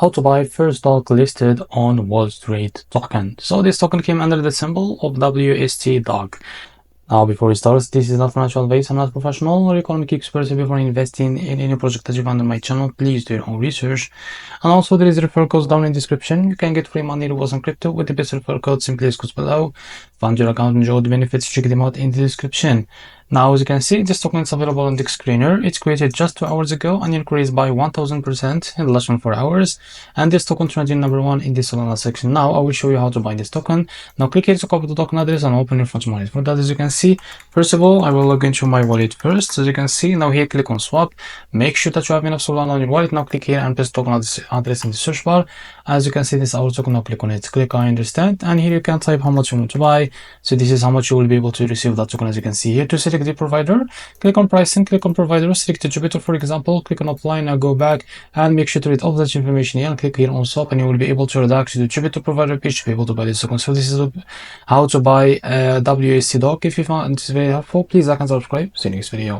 how to buy first stock listed on Wall Street token. So this token came under the symbol of wstDOG. Now, before we start, this is not financial advice. I'm not professional or economic expert. Before investing in any project that you find on my channel, please do your own research. And also, there is referral codes down in the description. You can get free money rewards on crypto with the best referral code. Simply as below. Find your account and enjoy the benefits. Check them out in the description. Now, as you can see, this token is available on the screener. It's created just 2 hours ago and increased by 1000% in the last 24 hours. And this token trending number 1 in the Solana section. Now, I will show you how to buy this token. Now, click here to copy the token address and open your funds wallet. For that, as you can see, first of all, I will log into my wallet first. As you can see, now here, click on swap. Make sure that you have enough Solana on your wallet. Now, click here and paste token address in the search bar. As you can see, this is our token. Now, click on it. Click I understand. And here you can type how much you want to buy. So this is how much you will be able to receive that token. As you can see here, to select the provider, click on pricing, click on provider, select Jupiter, for example, click on apply. Now go back and make sure to read all that information here and click here on swap, and you will be able to redact to the Jupiter provider page to be able to buy this token. So this is how to buy wstDOG. If you found this very helpful, please like and subscribe. See you next video.